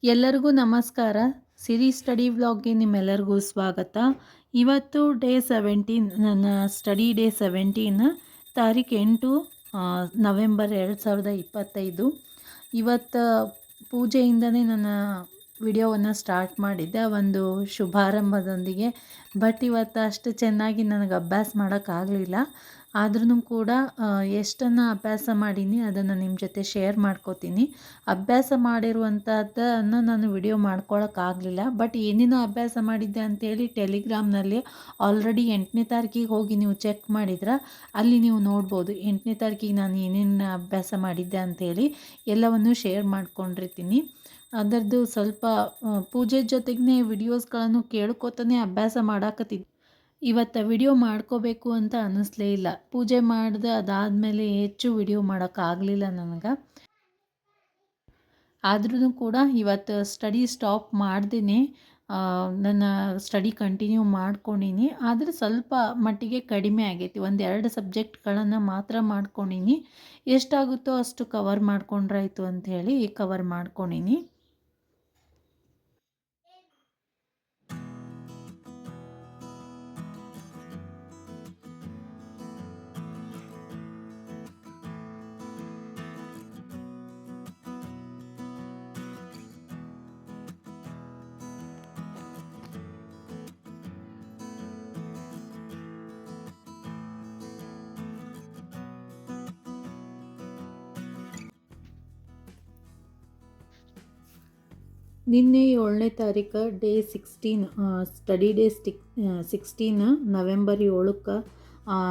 ಎಲ್ಲರಿಗೂ ನಮಸ್ಕಾರ. ಸಿರಿ ಸ್ಟಡಿ ವ್ಲಾಗ್ಗೆ ನಿಮ್ಮೆಲ್ಲರಿಗೂ ಸ್ವಾಗತ. ಇವತ್ತು ಡೇ 17, ನನ್ನ ಸ್ಟಡಿ ಡೇ 17, ತಾರೀಕು 8 ನವೆಂಬರ್ 2025. ಇವತ್ತು ಪೂಜೆಯಿಂದನೇ ನನ್ನ ವಿಡಿಯೋವನ್ನು ಸ್ಟಾರ್ಟ್ ಮಾಡಿದ್ದೆ, ಒಂದು ಶುಭಾರಂಭದೊಂದಿಗೆ. ಬಟ್ ಇವತ್ತು ಅಷ್ಟು ಚೆನ್ನಾಗಿ ನನಗೆ ಅಭ್ಯಾಸ ಮಾಡೋಕ್ಕಾಗಲಿಲ್ಲ. ಆದ್ರೂ ಕೂಡ ಎಷ್ಟನ್ನು ಅಭ್ಯಾಸ ಮಾಡೀನಿ ಅದನ್ನು ನಿಮ್ಮ ಜೊತೆ ಶೇರ್ ಮಾಡ್ಕೋತೀನಿ. ಅಭ್ಯಾಸ ಮಾಡಿರುವಂಥದ್ದನ್ನು ನಾನು ವಿಡಿಯೋ ಮಾಡ್ಕೊಳಕ್ಕಾಗಲಿಲ್ಲ. ಬಟ್ ಏನೇನೋ ಅಭ್ಯಾಸ ಮಾಡಿದ್ದೆ ಅಂಥೇಳಿ ಟೆಲಿಗ್ರಾಮ್ನಲ್ಲಿ ಆಲ್ರೆಡಿ 8ನೇ ತಾರೀಕಿಗೆ ಹೋಗಿ ನೀವು ಚೆಕ್ ಮಾಡಿದ್ರೆ ಅಲ್ಲಿ ನೀವು ನೋಡ್ಬೋದು 8ನೇ ತಾರೀಕಿಗೆ ನಾನು ಏನೇನು ಅಭ್ಯಾಸ ಮಾಡಿದ್ದೆ ಅಂಥೇಳಿ ಎಲ್ಲವನ್ನು ಶೇರ್ ಮಾಡ್ಕೊಂಡಿರ್ತೀನಿ. ಅದರದ್ದು ಸ್ವಲ್ಪ ಪೂಜೆ ಜೊತೆಗೇ ವಿಡಿಯೋಸ್ಗಳನ್ನು ಕೇಳ್ಕೊತಾನೆ ಅಭ್ಯಾಸ ಮಾಡಾಕತ್ತಿದ್ದೆ. ಇವತ್ತು ವಿಡಿಯೋ ಮಾಡ್ಕೋಬೇಕು ಅಂತ ಅನ್ನಿಸ್ಲೇ ಇಲ್ಲ. ಪೂಜೆ ಮಾಡಿದೆ ಅದಾದಮೇಲೆ ಹೆಚ್ಚು ವಿಡಿಯೋ ಮಾಡೋಕ್ಕಾಗಲಿಲ್ಲ ನನಗೆ. ಆದ್ರೂ ಕೂಡ ಇವತ್ತು ಸ್ಟಡಿ ಸ್ಟಾಪ್ ಮಾಡ್ದೇ ನನ್ನ ಸ್ಟಡಿ ಕಂಟಿನ್ಯೂ ಮಾಡ್ಕೊಂಡೀನಿ. ಆದರೆ ಸ್ವಲ್ಪ ಮಟ್ಟಿಗೆ ಕಡಿಮೆ ಆಗೈತಿ. 1-2 ಸಬ್ಜೆಕ್ಟ್ಗಳನ್ನು ಮಾತ್ರ ಮಾಡ್ಕೊಂಡೀನಿ. ಎಷ್ಟಾಗುತ್ತೋ ಅಷ್ಟು ಕವರ್ ಮಾಡ್ಕೊಂಡ್ರಾಯ್ತು ಅಂಥೇಳಿ ಕವರ್ ಮಾಡ್ಕೊಂಡೀನಿ. ನಿನ್ನೆ 7ನೇ ತಾರೀಕು ಡೇ 16, ಸ್ಟಡಿ ಡೇ 16 ನವೆಂಬರ್ 7ಕ್ಕೆ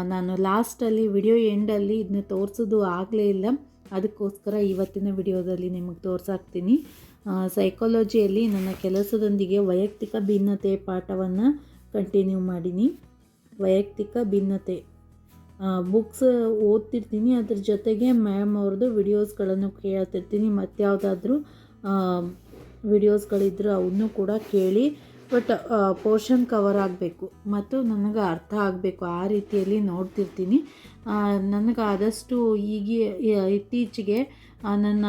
ನಾನು ಲಾಸ್ಟಲ್ಲಿ ವಿಡಿಯೋ ಎಂಡಲ್ಲಿ ಇದನ್ನ ತೋರಿಸೋದು ಆಗಲೇ ಇಲ್ಲ. ಅದಕ್ಕೋಸ್ಕರ ಇವತ್ತಿನ ವಿಡಿಯೋದಲ್ಲಿ ನಿಮಗೆ ತೋರಿಸಾಕ್ತೀನಿ. ಸೈಕಾಲಜಿಯಲ್ಲಿ ನನ್ನ ಕೆಲಸದೊಂದಿಗೆ ವೈಯಕ್ತಿಕ ಭಿನ್ನತೆ ಪಾಠವನ್ನು ಕಂಟಿನ್ಯೂ ಮಾಡೀನಿ. ವೈಯಕ್ತಿಕ ಭಿನ್ನತೆ ಬುಕ್ಸ್ ಓದ್ತಿರ್ತೀನಿ, ಅದ್ರ ಜೊತೆಗೆ ಮ್ಯಾಮ್ ಅವ್ರದ್ದು ವಿಡಿಯೋಸ್ಗಳನ್ನು ಕೇಳ್ತಿರ್ತೀನಿ. ಮತ್ಯಾವುದಾದ್ರೂ ವಿಡಿಯೋಸ್ಗಳಿದ್ರೆ ಅವನ್ನೂ ಕೂಡ ಕೇಳಿ. ಬಟ್ ಪೋರ್ಷನ್ ಕವರ್ ಆಗಬೇಕು ಮತ್ತು ನನಗೆ ಅರ್ಥ ಆಗಬೇಕು, ಆ ರೀತಿಯಲ್ಲಿ ನೋಡ್ತಿರ್ತೀನಿ. ನನಗೆ ಆದಷ್ಟು ಇತ್ತೀಚೆಗೆ ನನ್ನ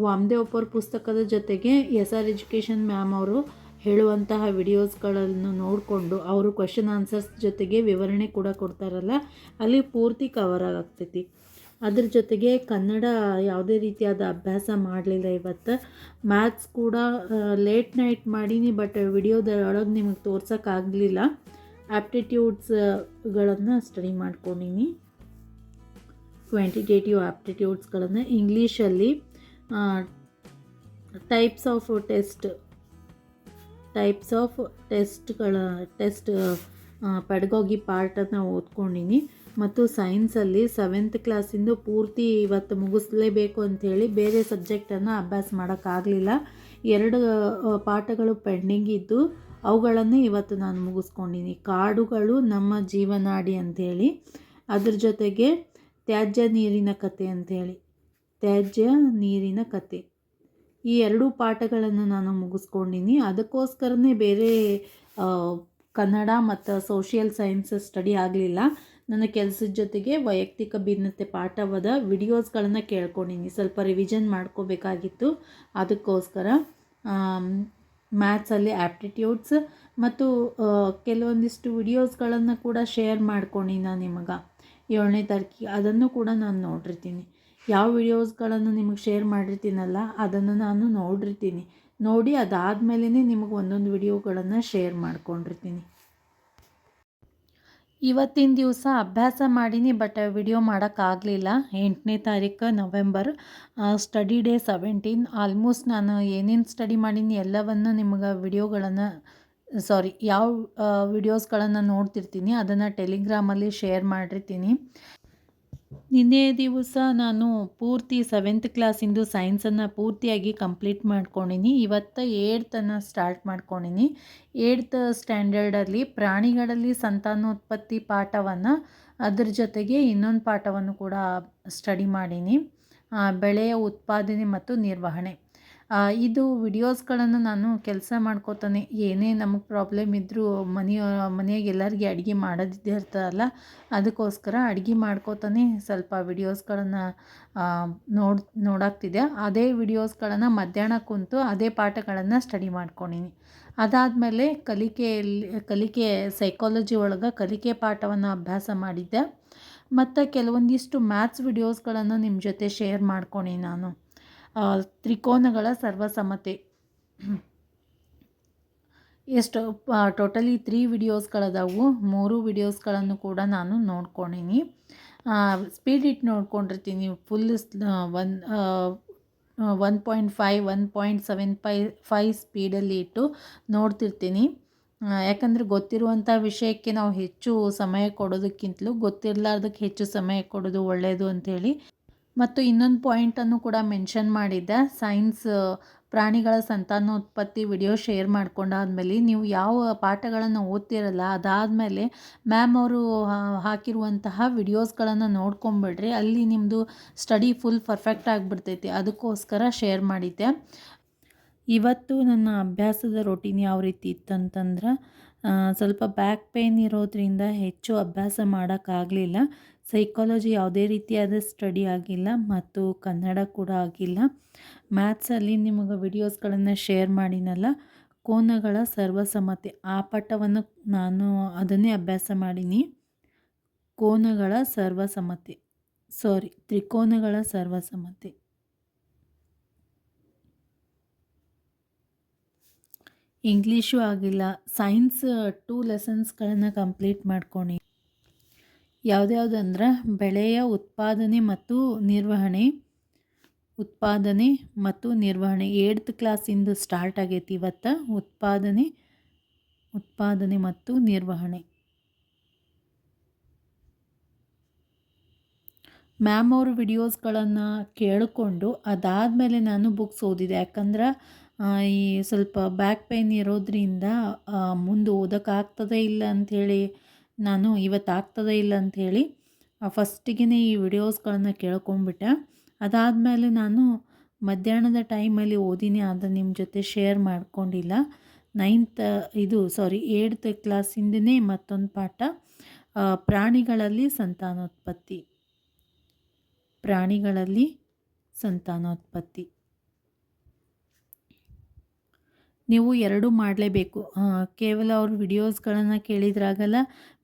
ವಾಮದೇವ್ ಅಪ್ಪವ್ರ ಪುಸ್ತಕದ ಜೊತೆಗೆ SR ಎಜುಕೇಷನ್ ಮ್ಯಾಮ್ ಅವರು ಹೇಳುವಂತಹ ವಿಡಿಯೋಸ್ಗಳನ್ನು ನೋಡಿಕೊಂಡು ಅವರು ಕ್ವೆಶನ್ ಆನ್ಸರ್ಸ್ ಜೊತೆಗೆ ವಿವರಣೆ ಕೂಡ ಕೊಡ್ತಾರಲ್ಲ, ಅಲ್ಲಿ ಪೂರ್ತಿ ಕವರ್ ಆಗ್ತೈತಿ. ಅದ್ರ ಜೊತೆಗೆ ಕನ್ನಡ ಯಾವುದೇ ರೀತಿಯಾದ ಅಭ್ಯಾಸ ಮಾಡಲಿಲ್ಲ ಇವತ್ತು. ಮ್ಯಾಥ್ಸ್ ಕೂಡ ಲೇಟ್ ನೈಟ್ ಮಾಡೀನಿ, ಬಟ್ ವಿಡಿಯೋದೊಳಗೆ ನಿಮಗೆ ತೋರ್ಸೋಕ್ಕಾಗಲಿಲ್ಲ. ಆ್ಯಪ್ಟಿಟ್ಯೂಡ್ಸ್ಗಳನ್ನು ಸ್ಟಡಿ ಮಾಡ್ಕೊಂಡೀನಿ, ಕ್ವಾಂಟಿಟೇಟಿವ್ ಆ್ಯಪ್ಟಿಟ್ಯೂಡ್ಸ್ಗಳನ್ನು. ಇಂಗ್ಲೀಷಲ್ಲಿ ಟೈಪ್ಸ್ ಆಫ್ ಟೆಸ್ಟ್ ಪೆಡಗಾಗಿ ಪಾರ್ಟನ್ನು ಓದ್ಕೊಂಡೀನಿ. ಮತ್ತು ಸೈನ್ಸಲ್ಲಿ 7th ಕ್ಲಾಸಿಂದು ಪೂರ್ತಿ ಇವತ್ತು ಮುಗಿಸ್ಲೇಬೇಕು ಅಂಥೇಳಿ ಬೇರೆ ಸಬ್ಜೆಕ್ಟನ್ನು ಅಭ್ಯಾಸ ಮಾಡೋಕ್ಕಾಗಲಿಲ್ಲ. 2 ಪಾಠಗಳು ಪೆಂಡಿಂಗ್ ಇದ್ದು ಅವುಗಳನ್ನು ಇವತ್ತು ನಾನು ಮುಗಿಸ್ಕೊಂಡೀನಿ. ಕಾಡುಗಳು ನಮ್ಮ ಜೀವನಾಡಿ ಅಂಥೇಳಿ, ಅದ್ರ ಜೊತೆಗೆ ತ್ಯಾಜ್ಯ ನೀರಿನ ಕತೆ, ಈ 2 ಪಾಠಗಳನ್ನು ನಾನು ಮುಗಿಸ್ಕೊಂಡೀನಿ. ಅದಕ್ಕೋಸ್ಕರನೇ ಬೇರೆ ಕನ್ನಡ ಮತ್ತು ಸೋಷಿಯಲ್ ಸೈನ್ಸ್ ಸ್ಟಡಿ ಆಗಲಿಲ್ಲ. ನನ್ನ ಕೆಲಸದ ಜೊತೆಗೆ ವೈಯಕ್ತಿಕ ಭಿನ್ನತೆ ಪಾಠವಾದ ವಿಡಿಯೋಸ್ಗಳನ್ನು ಕೇಳ್ಕೊಂಡೀನಿ. ಸ್ವಲ್ಪ ರಿವಿಷನ್ ಮಾಡ್ಕೋಬೇಕಾಗಿತ್ತು, ಅದಕ್ಕೋಸ್ಕರ. ಮ್ಯಾಥ್ಸಲ್ಲಿ ಆ್ಯಪ್ಟಿಟ್ಯೂಡ್ಸ್ ಮತ್ತು ಕೆಲವೊಂದಿಷ್ಟು ವಿಡಿಯೋಸ್ಗಳನ್ನು ಕೂಡ ಶೇರ್ ಮಾಡ್ಕೊಂಡು ನಾನು ನಿಮಗೆ 7ನೇ ತಾರೀಕಿಗೆ ಅದನ್ನು ಕೂಡ ನಾನು ನೋಡಿರ್ತೀನಿ. ಯಾವ ವಿಡಿಯೋಸ್ಗಳನ್ನು ನಿಮಗೆ ಶೇರ್ ಮಾಡಿರ್ತೀನಲ್ಲ ಅದನ್ನು ನಾನು ನೋಡಿರ್ತೀನಿ. ನೋಡಿ ಅದಾದಮೇಲೆ ನಿಮಗೆ ಒಂದೊಂದು ವಿಡಿಯೋಗಳನ್ನು ಶೇರ್ ಮಾಡ್ಕೊಂಡಿರ್ತೀನಿ. ಇವತ್ತಿನ ದಿವಸ ಅಭ್ಯಾಸ ಮಾಡೀನಿ, ಬಟ್ ವಿಡಿಯೋ ಮಾಡೋಕ್ಕಾಗಲಿಲ್ಲ. 8ನೇ ತಾರೀಕು ನವೆಂಬರ್, ಸ್ಟಡಿ ಡೇ 17. ಆಲ್ಮೋಸ್ಟ್ ನಾನು ಏನೇನು ಸ್ಟಡಿ ಮಾಡೀನಿ ಎಲ್ಲವನ್ನು ನಿಮಗೆ ಯಾವ ವಿಡಿಯೋಸ್ಗಳನ್ನು ನೋಡ್ತಿರ್ತೀನಿ ಅದನ್ನು ಟೆಲಿಗ್ರಾಮಲ್ಲಿ ಶೇರ್ ಮಾಡಿರ್ತೀನಿ. ನಿನ್ನೆ ದಿವಸ ನಾನು ಪೂರ್ತಿ 7th ಕ್ಲಾಸಿಂದು ಸೈನ್ಸನ್ನು ಪೂರ್ತಿಯಾಗಿ ಕಂಪ್ಲೀಟ್ ಮಾಡ್ಕೊಂಡೀನಿ. ಇವತ್ತು 8th ಸ್ಟಾರ್ಟ್ ಮಾಡ್ಕೊಂಡೀನಿ. 8th ಸ್ಟ್ಯಾಂಡರ್ಡಲ್ಲಿ ಪ್ರಾಣಿಗಳಲ್ಲಿ ಸಂತಾನೋತ್ಪತ್ತಿ ಪಾಠವನ್ನು, ಅದ್ರ ಜೊತೆಗೆ ಇನ್ನೊಂದು ಪಾಠವನ್ನು ಕೂಡ ಸ್ಟಡಿ ಮಾಡೀನಿ, ಬೆಳೆಯ ಉತ್ಪಾದನೆ ಮತ್ತು ನಿರ್ವಹಣೆ. ಇದು ವಿಡಿಯೋಸ್ಗಳನ್ನು ನಾನು ಕೆಲಸ ಮಾಡ್ಕೋತಾನೆ ಏನೇ ನಮಗೆ ಪ್ರಾಬ್ಲಮ್ ಇದ್ದರೂ ಮನೆಯಾಗ ಎಲ್ಲರಿಗೆ ಅಡುಗೆ ಮಾಡೋದಿದ್ದೇ ಇರ್ತದಲ್ಲ, ಅದಕ್ಕೋಸ್ಕರ ಅಡುಗೆ ಮಾಡ್ಕೋತಾನೆ ಸ್ವಲ್ಪ ವಿಡಿಯೋಸ್ಗಳನ್ನು ನೋಡಾಕ್ತಿದ್ದೆ. ಅದೇ ವಿಡಿಯೋಸ್ಗಳನ್ನು ಮಧ್ಯಾಹ್ನ ಕುಂತು ಅದೇ ಪಾಠಗಳನ್ನು ಸ್ಟಡಿ ಮಾಡ್ಕೊಂಡೀನಿ. ಅದಾದಮೇಲೆ ಕಲಿಕೆ ಸೈಕಾಲಜಿ ಒಳಗೆ ಕಲಿಕೆ ಪಾಠವನ್ನು ಅಭ್ಯಾಸ ಮಾಡಿದ್ದೆ. ಮತ್ತು ಕೆಲವೊಂದಿಷ್ಟು ಮ್ಯಾಥ್ಸ್ ವಿಡಿಯೋಸ್ಗಳನ್ನು ನಿಮ್ಮ ಜೊತೆ ಶೇರ್ ಮಾಡ್ಕೊಂಡು ನಾನು ತ್ರಿಕೋನಗಳ ಸರ್ವಸಮತೆ ಎಷ್ಟು ಟೋಟಲಿ 3 ವಿಡಿಯೋಸ್ಗಳದಾವು. 3 ವಿಡಿಯೋಸ್ಗಳನ್ನು ಕೂಡ ನಾನು ನೋಡ್ಕೊಂಡೀನಿ. ಸ್ಪೀಡ್ ಇಟ್ಟು ನೋಡ್ಕೊಂಡಿರ್ತೀನಿ. ಫುಲ್ 1.5 1.75 ಸ್ಪೀಡಲ್ಲಿ ಇಟ್ಟು ನೋಡ್ತಿರ್ತೀನಿ. ಯಾಕಂದರೆ ಗೊತ್ತಿರುವಂಥ ವಿಷಯಕ್ಕೆ ನಾವು ಹೆಚ್ಚು ಸಮಯ ಕೊಡೋದಕ್ಕಿಂತಲೂ ಗೊತ್ತಿರಲಾರ್ದಕ್ಕೆ ಹೆಚ್ಚು ಸಮಯ ಕೊಡೋದು ಒಳ್ಳೆಯದು ಅಂಥೇಳಿ. ಮತ್ತು ಇನ್ನೊಂದು ಪಾಯಿಂಟನ್ನು ಕೂಡ ಮೆನ್ಷನ್ ಮಾಡಿದ್ದೆ. ಪ್ರಾಣಿಗಳ ಸಂತಾನೋತ್ಪತ್ತಿ ವಿಡಿಯೋ ಶೇರ್ ಮಾಡ್ಕೊಂಡಾದ್ಮೇಲೆ ನೀವು ಯಾವ ಪಾಠಗಳನ್ನು ಓದ್ತಿರಲ್ಲ ಅದಾದಮೇಲೆ ಮ್ಯಾಮ್ ಅವರು ಹಾಕಿರುವಂತಹ ವಿಡಿಯೋಸ್ಗಳನ್ನು ನೋಡ್ಕೊಂಬಿಡ್ರಿ, ಅಲ್ಲಿ ನಿಮ್ಮದು ಸ್ಟಡಿ ಫುಲ್ ಪರ್ಫೆಕ್ಟ್ ಆಗಿಬಿಡ್ತೈತಿ. ಅದಕ್ಕೋಸ್ಕರ ಶೇರ್ ಮಾಡಿದ್ದೆ. ಇವತ್ತು ನನ್ನ ಅಭ್ಯಾಸದ ರೊಟೀನ್ ಯಾವ ರೀತಿ ಇತ್ತಂತಂದ್ರೆ, ಸ್ವಲ್ಪ ಬ್ಯಾಕ್ ಪೇಯ್ನ್ ಇರೋದ್ರಿಂದ ಹೆಚ್ಚು ಅಭ್ಯಾಸ ಮಾಡೋಕ್ಕಾಗಲಿಲ್ಲ. ಸೈಕಾಲಜಿ ಯಾವುದೇ ರೀತಿಯಾದ ಸ್ಟಡಿ ಆಗಿಲ್ಲ ಮತ್ತು ಕನ್ನಡ ಕೂಡ ಆಗಿಲ್ಲ. ಮ್ಯಾಥ್ಸಲ್ಲಿ ನಿಮಗೆ ವಿಡಿಯೋಸ್ಗಳನ್ನು ಶೇರ್ ಮಾಡಿನಲ್ಲ, ಕೋನಗಳ ಸರ್ವಸಮತೆ ಆ ಪಾಠವನ್ನು ನಾನು ಅದನ್ನೇ ಅಭ್ಯಾಸ ಮಾಡೀನಿ. ತ್ರಿಕೋನಗಳ ಸರ್ವಸಮತೆ. ಇಂಗ್ಲೀಷು ಆಗಿಲ್ಲ. ಸೈನ್ಸ್ 2 ಲೆಸನ್ಸ್ಗಳನ್ನು ಕಂಪ್ಲೀಟ್ ಮಾಡ್ಕೊಂಡು ಯಾವುದ್ಯಾವುದಂದ್ರೆ ಬೆಳೆಯ ಉತ್ಪಾದನೆ ಮತ್ತು ನಿರ್ವಹಣೆ 8th ಕ್ಲಾಸಿಂದು ಸ್ಟಾರ್ಟ್ ಆಗೈತಿ ಇವತ್ತು. ಉತ್ಪಾದನೆ ಮತ್ತು ನಿರ್ವಹಣೆ. ಮ್ಯಾಮ್ ಅವ್ರ ವಿಡಿಯೋಸ್ಗಳನ್ನು ಕೇಳಿಕೊಂಡು ಅದಾದಮೇಲೆ ನಾನು ಬುಕ್ಸ್ ಓದಿದೆ. ಯಾಕಂದ್ರೆ ಈ ಸ್ವಲ್ಪ ಬ್ಯಾಕ್ ಪೇಯ್ನ್ ಇರೋದ್ರಿಂದ ಮುಂದೆ ಓದೋಕ್ಕಾಗ್ತದೇ ಇಲ್ಲ ಅಂಥೇಳಿ ನಾನು ಆಗ್ತದೇ ಇಲ್ಲ ಅಂಥೇಳಿ ಫಸ್ಟಿಗೆ ಈ ವಿಡಿಯೋಸ್ಗಳನ್ನು ಕೇಳ್ಕೊಂಡ್ಬಿಟ್ಟೆ. ಅದಾದಮೇಲೆ ನಾನು ಮಧ್ಯಾಹ್ನದ ಟೈಮಲ್ಲಿ ಓದಿನಿ, ಆದರೆ ನಿಮ್ಮ ಜೊತೆ ಶೇರ್ ಮಾಡ್ಕೊಂಡಿಲ್ಲ. 8th ಕ್ಲಾಸಿಂದನೇ ಮತ್ತೊಂದು ಪಾಠ, ಪ್ರಾಣಿಗಳಲ್ಲಿ ಸಂತಾನೋತ್ಪತ್ತಿ. ನೀವು ಎರಡೂ ಮಾಡಲೇಬೇಕು. ಕೇವಲ ಅವ್ರ ವಿಡಿಯೋಸ್ಗಳನ್ನು ಕೇಳಿದ್ರಾಗಲ್ಲ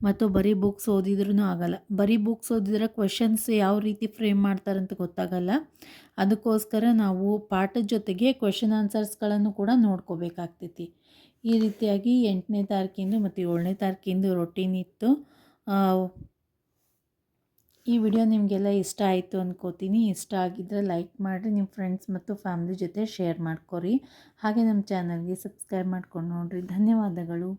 ಮತ್ತು ಬರೀ ಬುಕ್ಸ್ ಓದಿದ್ರೂ ಆಗಲ್ಲ. ಬರೀ ಬುಕ್ಸ್ ಓದಿದ್ರೆ ಕ್ವೆಶನ್ಸ್ ಯಾವ ರೀತಿ ಫ್ರೇಮ್ ಮಾಡ್ತಾರಂತ ಗೊತ್ತಾಗಲ್ಲ. ಅದಕ್ಕೋಸ್ಕರ ನಾವು ಪಾಠದ ಜೊತೆಗೆ ಕ್ವೆಶನ್ ಆನ್ಸರ್ಸ್ಗಳನ್ನು ಕೂಡ ನೋಡ್ಕೋಬೇಕಾಗ್ತೈತಿ. ಈ ರೀತಿಯಾಗಿ 8ನೇ ತಾರೀಕಿಂದು ಮತ್ತು 7ನೇ ತಾರೀಕಿಂದು ರೊಟೀನ್ ಇತ್ತು. ಈ ವಿಡಿಯೋ ನಿಮಗೆಲ್ಲ ಇಷ್ಟ ಆಯಿತು ಅಂದ್ಕೋತೀನಿ. ಇಷ್ಟ ಆಗಿದ್ದರೆ ಲೈಕ್ ಮಾಡಿರಿ, ನಿಮ್ಮ ಫ್ರೆಂಡ್ಸ್ ಮತ್ತು ಫ್ಯಾಮಿಲಿ ಜೊತೆ ಶೇರ್ ಮಾಡ್ಕೊರಿ. ಹಾಗೆ ನಮ್ಮ ಚಾನಲ್ಗೆ ಸಬ್ಸ್ಕ್ರೈಬ್ ಮಾಡ್ಕೊಂಡು ನೋಡಿರಿ. ಧನ್ಯವಾದಗಳು.